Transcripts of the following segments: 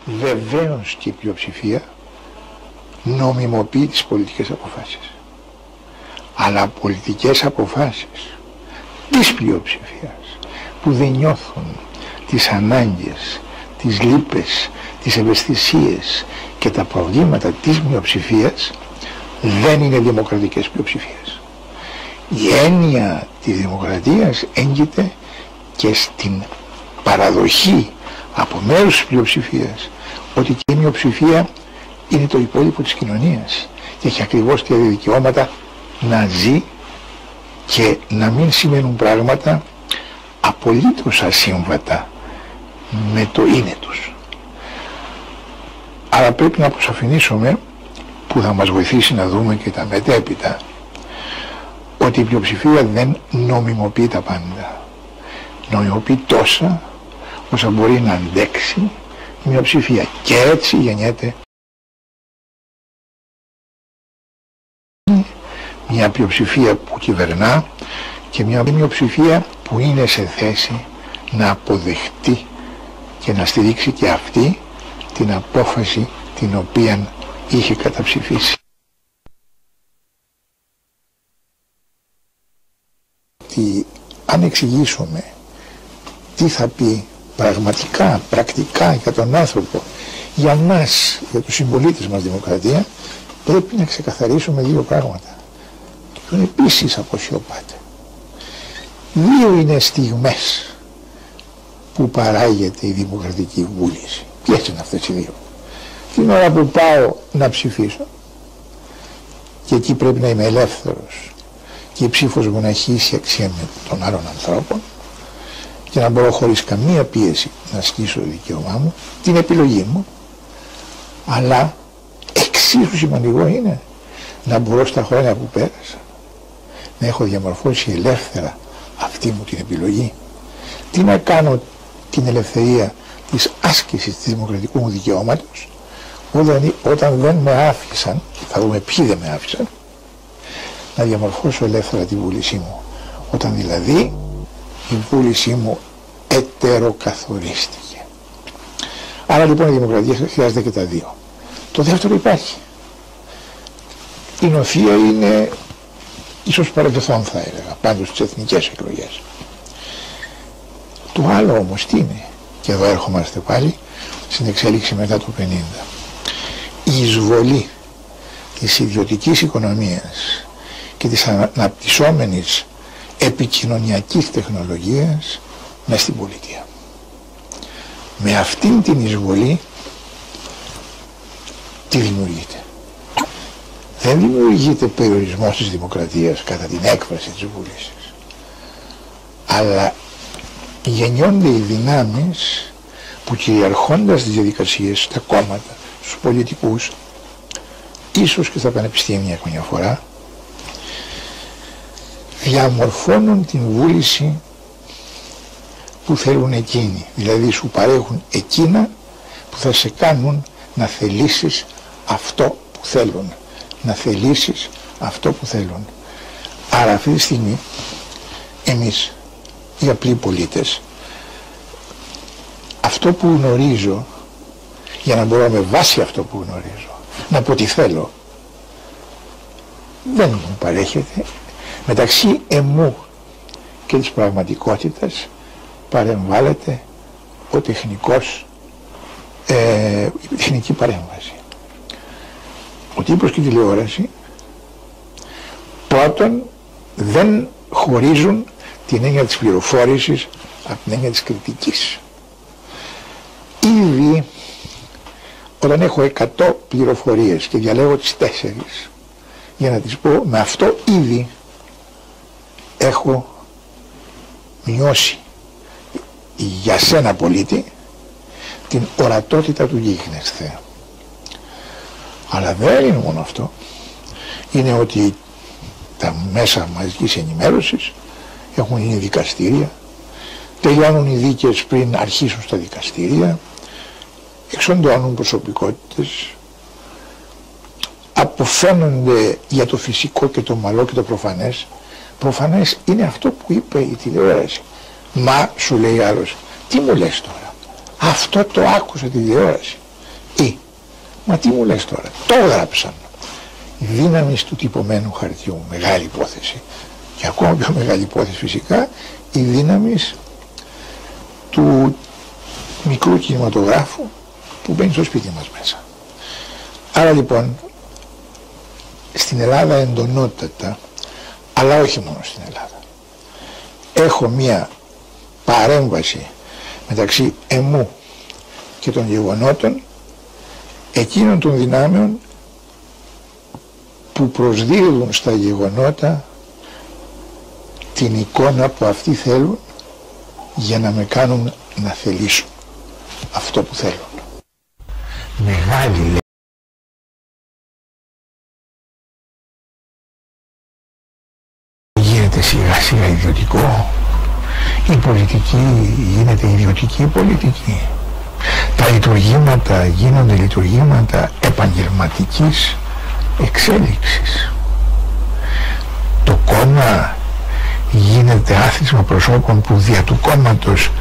Βεβαίως και η πλειοψηφία νομιμοποιεί τις πολιτικές αποφάσεις. Αλλά πολιτικές αποφάσεις της πλειοψηφίας που δεν νιώθουν τις ανάγκες, τις λύπες, τις ευαισθησίες και τα προβλήματα της μειοψηφίας δεν είναι δημοκρατικές πλειοψηφίες. Η έννοια της δημοκρατίας έγκυται και στην παραδοχή από μέρους της πλειοψηφίας ότι και η μειοψηφία είναι το υπόλοιπο της κοινωνίας και έχει ακριβώς τα δικαιώματα να ζει και να μην σημαίνουν πράγματα απολύτως ασύμβατα με το είναι τους. Αλλά πρέπει να αποσαφηνίσουμε, που θα μας βοηθήσει να δούμε και τα μετέπειτα, ότι η πλειοψηφία δεν νομιμοποιεί τα πάντα. Νομιμοποιεί τόσα όσα μπορεί να αντέξει η μειοψηφία. Και έτσι γεννιέται μια πλειοψηφία που κυβερνά και μια μειοψηφία που είναι σε θέση να αποδεχτεί και να στηρίξει και αυτή την απόφαση την οποία είχε καταψηφίσει. Αν εξηγήσουμε τι θα πει πραγματικά, πρακτικά για τον άνθρωπο, για μας, για τους συμπολίτες μας δημοκρατία, πρέπει να ξεκαθαρίσουμε δύο πράγματα. Και τον επίσης αποσιωπάται. Δύο είναι στιγμές που παράγεται η δημοκρατική βούληση. Ποιες είναι αυτές οι δύο? Την ώρα που πάω να ψηφίσω και εκεί πρέπει να είμαι ελεύθερος και η ψήφος μου να έχει ίση αξία με των άλλων ανθρώπων και να μπορώ χωρίς καμία πίεση να ασκήσω το δικαίωμά μου, την επιλογή μου, αλλά εξίσου σημαντικό είναι να μπορώ στα χρόνια που πέρασα να έχω διαμορφώσει ελεύθερα αυτή μου την επιλογή. Τι να κάνω την ελευθερία της άσκησης της δημοκρατικού μου δικαιώματος όταν δεν με άφησαν, θα δούμε ποιοι δεν με άφησαν, να διαμορφώσω ελεύθερα τη βούλησή μου, όταν δηλαδή η βούλησή μου ετεροκαθορίστηκε. Άρα λοιπόν η δημοκρατία χρειάζεται και τα δύο. Το δεύτερο υπάρχει. Η νοθεία είναι ίσως παρελθόν, θα έλεγα, πάντως στις εθνικές εκλογές. Το άλλο όμως τι είναι? Και εδώ έρχομαστε πάλι στην εξέλιξη μετά το 50. Η εισβολή της ιδιωτικής οικονομίας και της αναπτυσσόμενης επικοινωνιακής τεχνολογίας μες στην πολιτεία. Με αυτήν την εισβολή τι δημιουργείται? Δεν δημιουργείται περιορισμός της δημοκρατίας κατά την έκφραση της βούλησης, αλλά γεννιόνται οι δυνάμεις που κυριαρχώντας τις διαδικασίες στα κόμματα, στους πολιτικούς, ίσως και στα πανεπιστήμια καμιά φορά, διαμορφώνουν την βούληση που θέλουν εκείνοι. Δηλαδή σου παρέχουν εκείνα που θα σε κάνουν να θελήσεις αυτό που θέλουν. Να θελήσεις αυτό που θέλουν. Άρα αυτή τη στιγμή εμείς οι απλοί πολίτες, αυτό που γνωρίζω, για να μπορώ με βάση αυτό που γνωρίζω να πω τι θέλω, δεν μου παρέχεται. Μεταξύ εμού και της πραγματικότητας παρεμβάλλεται ο τεχνικός, η τεχνική παρέμβαση. Ο τύπος και η τηλεόραση πρώτον δεν χωρίζουν την έννοια της πληροφόρησης από την έννοια της κριτικής. Ήδη όταν έχω 100 πληροφορίες και διαλέγω τις 4 για να τις πω, με αυτό ήδη έχω μειώσει για σένα πολίτη την ορατότητα του γίγνεσθε. Αλλά δεν είναι μόνο αυτό. Είναι ότι τα μέσα μαζικής ενημέρωσης έχουν γίνει δικαστήρια, τελειώνουν οι δίκες πριν αρχίσουν στα δικαστήρια, εξοντώνουν προσωπικότητες, αποφαίνονται για το φυσικό και το μαλό και το προφανές. Προφανές είναι αυτό που είπε η τηλεόραση. Μα, σου λέει άλλος, τι μου λες τώρα? Αυτό το άκουσα τη τηλεόραση. Μα τι μου λες τώρα, το έγραψαν. Η δύναμη του τυπωμένου χαρτιού, μεγάλη υπόθεση. Και ακόμα πιο μεγάλη υπόθεση φυσικά, η δύναμη του μικρού κινηματογράφου που μπαίνει στο σπίτι μας μέσα. Άρα λοιπόν, στην Ελλάδα εντονότατα, αλλά όχι μόνο στην Ελλάδα, έχω μία παρέμβαση μεταξύ εμού και των γεγονότων εκείνων των δυνάμεων που προσδίδουν στα γεγονότα την εικόνα που αυτοί θέλουν για να με κάνουν να θελήσω αυτό που θέλουν. Μεγάλη λέει. Γίνεται σιγά σιγά ιδιωτικό. Η πολιτική γίνεται ιδιωτική πολιτική. Τα λειτουργήματα γίνονται λειτουργήματα επαγγελματικής εξέλιξης. Το κόμμα γίνεται άθροισμα προσώπων που δια του κόμματος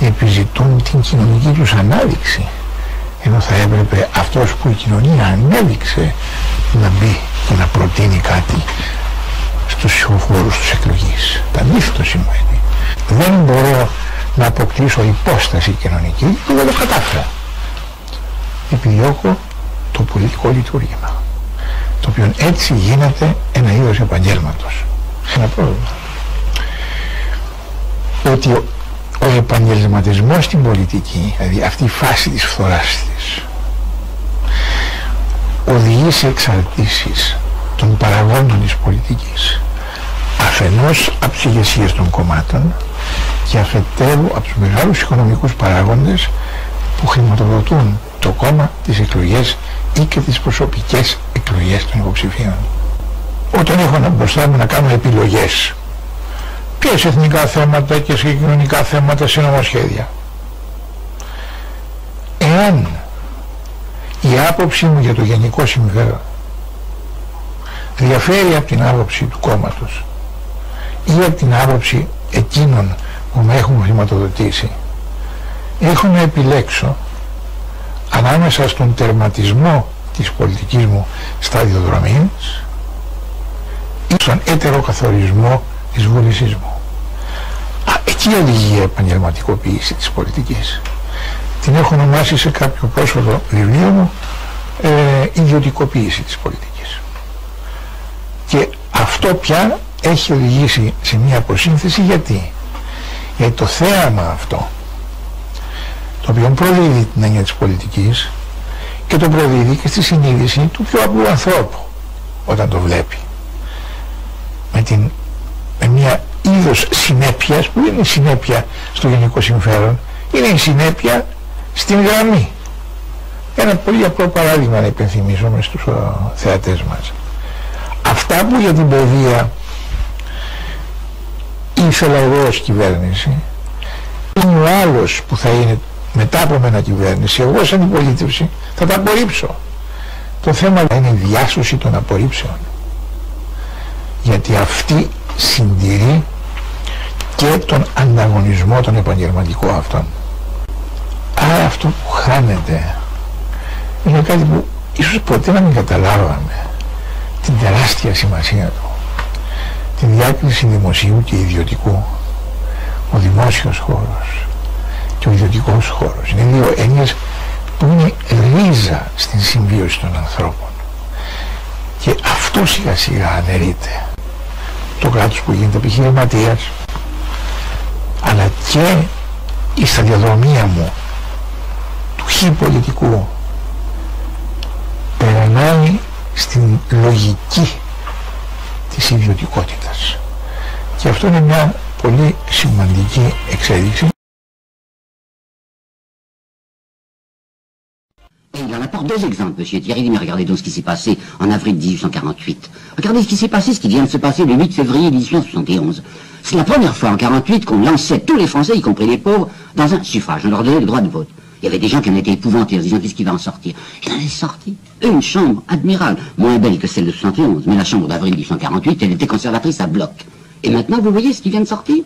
επιζητούν την κοινωνική τους ανάδειξη, ενώ θα έπρεπε αυτός που η κοινωνία ανέδειξε να μπει και να προτείνει κάτι στους ψηφοφόρους τους εκλογής. Τα αντίθετο σημαίνει. Δεν μπορώ να αποκτήσω υπόσταση κοινωνική και δεν το κατάφερα. Επιδιώκω το πολιτικό λειτουργήμα, το οποίο έτσι γίνεται ένα είδος επαγγέλματος. Ένα πρόβλημα. Ότι ο επαγγελματισμός στην πολιτική, δηλαδή αυτή η φάση της φθοράς της, οδηγεί σε εξαρτήσεις των παραγόντων της πολιτικής, αφενός από τις ηγεσίες των κομμάτων και αφετέρου από τους μεγάλους οικονομικούς παράγοντες που χρηματοδοτούν το κόμμα, τις εκλογές ή και τις προσωπικές εκλογές των υποψηφίων. Όταν έχω μπροστά μου να κάνω επιλογές και σε εθνικά θέματα και σε κοινωνικά θέματα, σε νομοσχέδια, εάν η άποψη μου για το γενικό συμφέρον διαφέρει από την άποψη του κόμματος ή από την άποψη εκείνων που με έχουν χρηματοδοτήσει, έχω να επιλέξω ανάμεσα στον τερματισμό της πολιτικής μου σταδιοδρομίας ή στον έτεροκαθορισμό της βούλησής μου. Εκεί οδηγεί η επαγγελματικοποίηση της πολιτικής. Την έχω ονομάσει σε κάποιο πρόσφατο βιβλίο μου ιδιωτικοποίηση της πολιτικής. Και αυτό πια έχει οδηγήσει σε μια αποσύνθεση. Γιατί το θέαμα αυτό, το οποίο προδίδει την έννοια της πολιτικής και το προδίδει και στη συνείδηση του πιο απλού ανθρώπου όταν το βλέπει, με μια είδος συνέπειας που δεν είναι συνέπεια στο γενικό συμφέρον, είναι η συνέπεια στην γραμμή. Ένα πολύ απλό παράδειγμα να υπενθυμίσουμε στους θεατές μας. Αυτά που για την παιδεία ήθελα εγώ ως κυβέρνηση, είναι ο άλλος που θα είναι μετά από μένα κυβέρνηση, εγώ σαν αντιπολίτευση θα τα απορρίψω. Το θέμα είναι η διάσωση των απορρίψεων, γιατί αυτή συντηρεί και τον ανταγωνισμό τον επαγγελματικό αυτόν. Άρα αυτό που χάνεται είναι κάτι που ίσως ποτέ να μην καταλάβαμε την τεράστια σημασία του, τη διάκριση δημοσίου και ιδιωτικού, ο δημόσιος χώρος και ο ιδιωτικός χώρος. Είναι δύο έννοιες που είναι ρίζα στην συμβίωση των ανθρώπων, και αυτό σιγά σιγά αναιρείται. Το κράτος που γίνεται επιχειρηματίας, αλλά και η σταδιοδρομία μου του χι πολιτικού περνάει στην λογική της ιδιωτικότητας, και αυτό είναι μια πολύ σημαντική εξέλιξη. Il en apporte deux exemples, monsieur Thierry, mais regardez donc ce qui s'est passé en avril 1848. Regardez ce qui s'est passé, ce qui vient de se passer le 8 février 1871. C'est la première fois en 48 qu'on lançait tous les Français, y compris les pauvres, dans un suffrage. On leur donnait le droit de vote. Il y avait des gens qui en étaient épouvantés en se disant qu'est-ce qui va en sortir. Il en est sorti une chambre admirable, moins belle que celle de 71, mais la chambre d'avril 1848, elle était conservatrice à bloc. Et maintenant, vous voyez ce qui vient de sortir?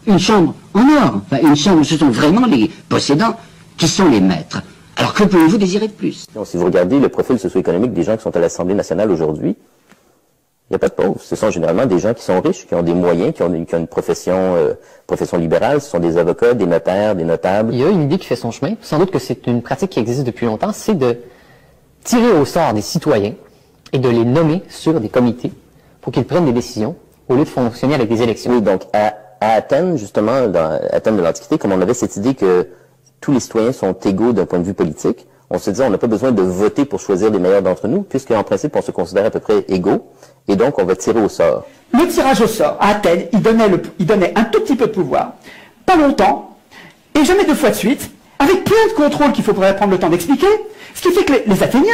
Une chambre en or, enfin une chambre où ce sont vraiment les possédants qui sont les maîtres. Alors que pouvez-vous désirer de plus? Si vous regardez le profil socio-économique des gens qui sont à l'Assemblée nationale aujourd'hui, il n'y a pas de pauvres. Ce sont généralement des gens qui sont riches, qui ont des moyens, qui ont une profession libérale. Ce sont des avocats, des notaires, des notables. Il y a une idée qui fait son chemin. Sans doute que c'est une pratique qui existe depuis longtemps. C'est de tirer au sort des citoyens et de les nommer sur des comités pour qu'ils prennent des décisions au lieu de fonctionner avec des élections. Oui, donc à Athènes, justement, dans Athènes de l'Antiquité, comme on avait cette idée que tous les citoyens sont égaux d'un point de vue politique, on se disait on n'a pas besoin de voter pour choisir les meilleurs d'entre nous, puisqu'en principe on se considère à peu près égaux, et donc on va tirer au sort. Le tirage au sort, à Athènes, il donnait un tout petit peu de pouvoir, pas longtemps, et jamais 2 fois de suite, avec plein de contrôles qu'il faudrait prendre le temps d'expliquer, ce qui fait que les Athéniens,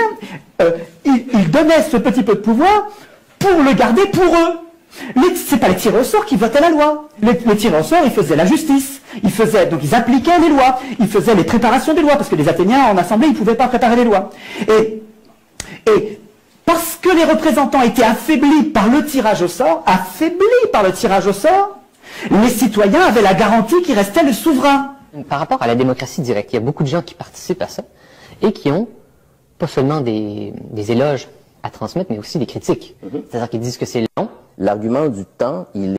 ils donnaient ce petit peu de pouvoir pour le garder pour eux. C'est pas les tireurs au sort qui votaient la loi. Les tireurs au sort, ils faisaient la justice. Donc ils appliquaient les lois. Ils faisaient les préparations des lois, parce que les Athéniens, en assemblée, ils ne pouvaient pas préparer les lois. Et parce que les représentants étaient affaiblis par le tirage au sort, les citoyens avaient la garantie qu'il restait le souverain. Par rapport à la démocratie directe, il y a beaucoup de gens qui participent à ça et qui ont pas seulement des éloges à transmettre, mais aussi des critiques. C'est-à-dire qu'ils disent que c'est long. L'argument du temps, il est...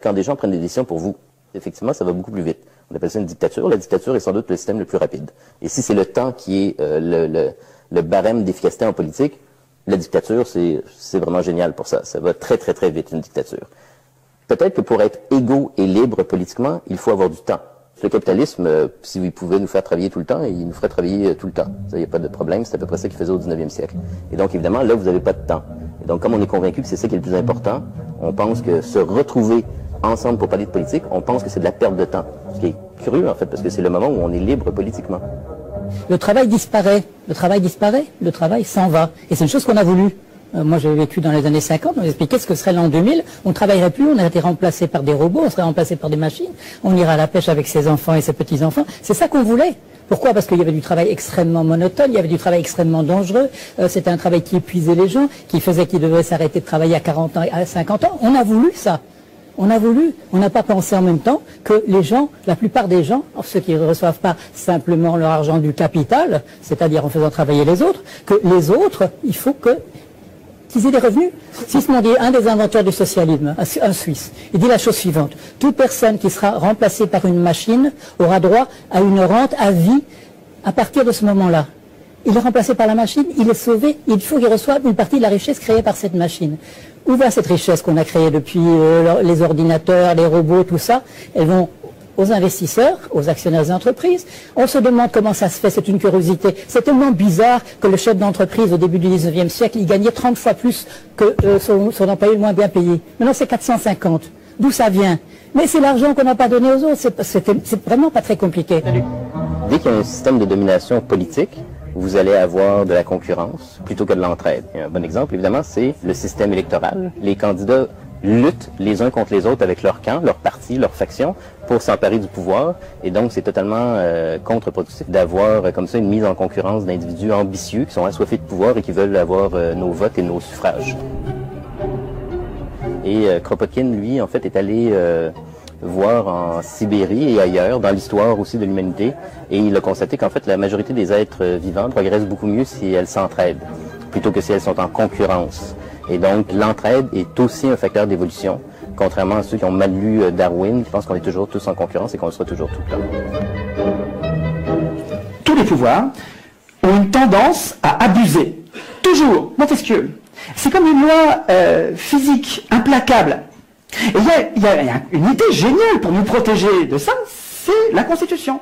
Quand des gens prennent des décisions pour vous, effectivement, ça va beaucoup plus vite. On appelle ça une dictature. La dictature est sans doute le système le plus rapide. Et si c'est le temps qui est le barème d'efficacité en politique, la dictature, c'est vraiment génial pour ça. Ça va très, très, très vite, une dictature. Peut-être que pour être égaux et libres politiquement, il faut avoir du temps. Le capitalisme, s'il pouvait nous faire travailler tout le temps, il nous ferait travailler tout le temps. Ça, il n'y a pas de problème, c'est à peu près ça qu'il faisait au 19e siècle. Et donc, évidemment, là, vous n'avez pas de temps. Et donc, comme on est convaincu que c'est ça qui est le plus important, on pense que se retrouver ensemble pour parler de politique, on pense que c'est de la perte de temps. Ce qui est curieux, en fait, parce que c'est le moment où on est libre politiquement. Le travail disparaît, le travail s'en va. Et c'est une chose qu'on a voulu. Moi, j'ai vécu dans les années 50, on m'expliquait ce que serait l'an 2000. On ne travaillerait plus, on aurait été remplacé par des robots, on serait remplacé par des machines. On ira à la pêche avec ses enfants et ses petits-enfants. C'est ça qu'on voulait. Pourquoi? Parce qu'il y avait du travail extrêmement monotone, il y avait du travail extrêmement dangereux. C'était un travail qui épuisait les gens, qui faisait qu'ils devaient s'arrêter de travailler à 40 ans, à 50 ans. On a voulu ça. On n'a pas pensé en même temps que les gens, la plupart des gens, ceux qui ne reçoivent pas simplement leur argent du capital, c'est-à-dire en faisant travailler les autres, que les autres, il faut qu'ils aient des revenus. Sismondi dit, un des inventeurs du socialisme, un Suisse, il dit la chose suivante: toute personne qui sera remplacée par une machine aura droit à une rente à vie à partir de ce moment-là. Il est remplacé par la machine, il est sauvé, il faut qu'il reçoive une partie de la richesse créée par cette machine. Où va cette richesse qu'on a créée depuis les ordinateurs, les robots, tout ça? Elles vont aux investisseurs, aux actionnaires des entreprises. On se demande comment ça se fait, c'est une curiosité. C'est tellement bizarre que le chef d'entreprise au début du 19e siècle, il gagnait 30 fois plus que son employé le moins bien payé. Maintenant c'est 450. D'où ça vient? Mais c'est l'argent qu'on n'a pas donné aux autres, c'est vraiment pas très compliqué. Dès qu'il y a un système de domination politique, vous allez avoir de la concurrence plutôt que de l'entraide. Un bon exemple, évidemment, c'est le système électoral. Les candidats luttent les uns contre les autres avec leur camp, leur parti, leur faction, pour s'emparer du pouvoir. Et donc, c'est totalement contre-productif d'avoir comme ça une mise en concurrence d'individus ambitieux qui sont assoiffés de pouvoir et qui veulent avoir nos votes et nos suffrages. Et Kropotkin, lui, en fait, est allé voir en Sibérie et ailleurs, dans l'histoire aussi de l'humanité, et il a constaté qu'en fait, la majorité des êtres vivants progressent beaucoup mieux si elles s'entraident, plutôt que si elles sont en concurrence. Et donc, l'entraide est aussi un facteur d'évolution, contrairement à ceux qui ont mal lu Darwin, qui pensent qu'on est toujours tous en concurrence et qu'on le sera toujours tout le temps. Tous les pouvoirs ont une tendance à abuser. Toujours. Montesquieu. C'est comme une loi physique implacable. Et il y a une idée géniale pour nous protéger de ça, c'est la Constitution.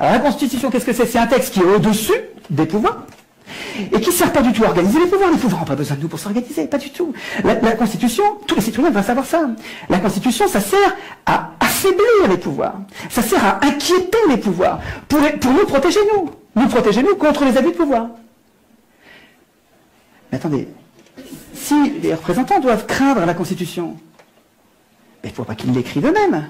Alors la Constitution, qu'est-ce que c'est? C'est un texte qui est au-dessus des pouvoirs et qui ne sert pas du tout à organiser les pouvoirs. Les pouvoirs n'ont pas besoin de nous pour s'organiser, pas du tout. La Constitution, tous les citoyens doivent savoir ça. La Constitution, ça sert à affaiblir les pouvoirs. Ça sert à inquiéter les pouvoirs pour nous protéger, nous. Nous protéger, nous, contre les abus de pouvoir. Mais attendez, si les représentants doivent craindre la Constitution, il ne faut pas qu'ils l'écrivent eux-mêmes.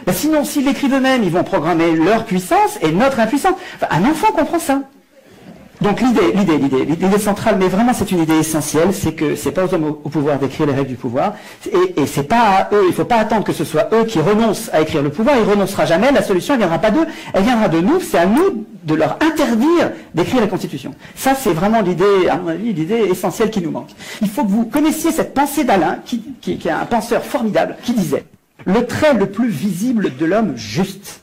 Ben sinon, s'ils l'écrivent eux-mêmes, ils vont programmer leur puissance et notre impuissance. Enfin, un enfant comprend ça. Donc l'idée centrale, mais vraiment c'est une idée essentielle, c'est que c'est pas aux hommes au pouvoir d'écrire les règles du pouvoir, et c'est pas à eux, il faut pas attendre que ce soit eux qui renoncent à écrire le pouvoir, ils renoncera jamais, la solution elle viendra pas d'eux, elle viendra de nous, c'est à nous de leur interdire d'écrire la Constitution. Ça c'est vraiment l'idée, à mon avis, l'idée essentielle qui nous manque. Il faut que vous connaissiez cette pensée d'Alain, qui est un penseur formidable, qui disait « Le trait le plus visible de l'homme juste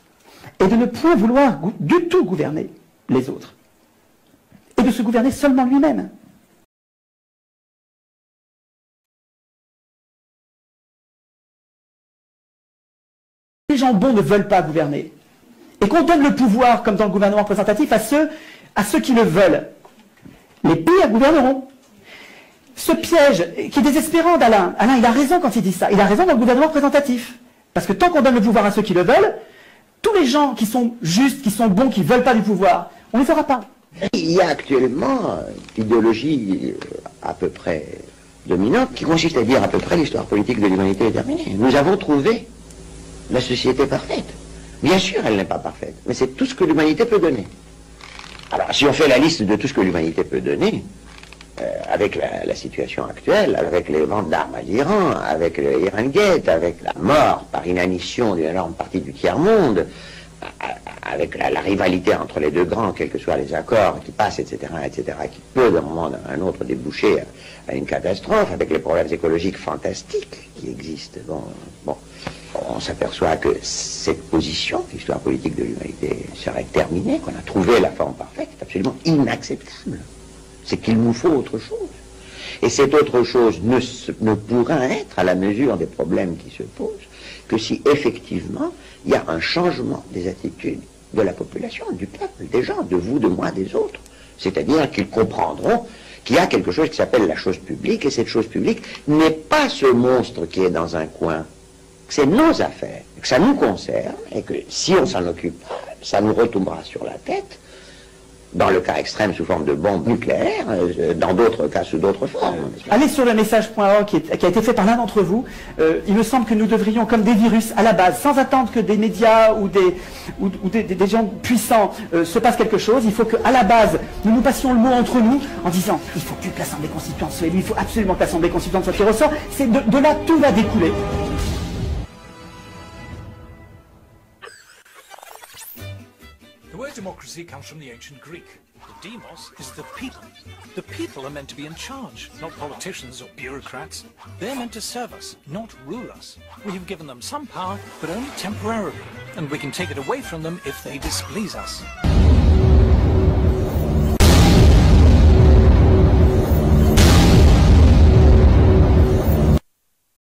est de ne point vouloir du tout gouverner les autres. Et de se gouverner seulement lui-même. » Les gens bons ne veulent pas gouverner. Et qu'on donne le pouvoir, comme dans le gouvernement représentatif, à ceux qui le veulent. Les pires gouverneront. Ce piège qui est désespérant d'Alain, Alain il a raison quand il dit ça, il a raison dans le gouvernement représentatif. Parce que tant qu'on donne le pouvoir à ceux qui le veulent, tous les gens qui sont justes, qui sont bons, qui ne veulent pas du pouvoir, on ne les fera pas. Il y a actuellement une idéologie à peu près dominante qui consiste à dire à peu près l'histoire politique de l'humanité est terminée. Nous avons trouvé la société parfaite. Bien sûr, elle n'est pas parfaite, mais c'est tout ce que l'humanité peut donner. Alors, si on fait la liste de tout ce que l'humanité peut donner, avec la situation actuelle, avec les ventes d'armes à l'Iran, avec le Iran Gate, avec la mort par inanition d'une énorme partie du tiers-monde, avec la rivalité entre les deux grands, quels que soient les accords qui passent, etc., qui peut d'un moment à un autre déboucher à une catastrophe, avec les problèmes écologiques fantastiques qui existent. Bon, on s'aperçoit que cette position, l'histoire politique de l'humanité serait terminée, qu'on a trouvé la forme parfaite, est absolument inacceptable. C'est qu'il nous faut autre chose. Et cette autre chose ne pourra être à la mesure des problèmes qui se posent que si effectivement il y a un changement des attitudes de la population, du peuple, des gens, de vous, de moi, des autres. C'est-à-dire qu'ils comprendront qu'il y a quelque chose qui s'appelle la chose publique, et cette chose publique n'est pas ce monstre qui est dans un coin. C'est nos affaires, que ça nous concerne, et que si on s'en occupe, ça nous retombera sur la tête, dans le cas extrême sous forme de bombes nucléaires, dans d'autres cas sous d'autres formes. Allez sur le message.org qui a été fait par l'un d'entre vous. Il me semble que nous devrions, comme des virus, à la base, sans attendre que des médias ou des gens puissants se passe quelque chose, il faut qu'à la base, nous passions le mot entre nous en disant il faut plus que l'Assemblée constituante soit élue, il faut absolument que l'Assemblée constituante soit qui ressort. C'est de là, tout va découler. The word democracy comes from the ancient Greek. The demos is the people. The people are meant to be in charge, not politicians or bureaucrats. They're meant to serve us, not rule us. We have given them some power, but only temporarily, and we can take it away from them if they displease us.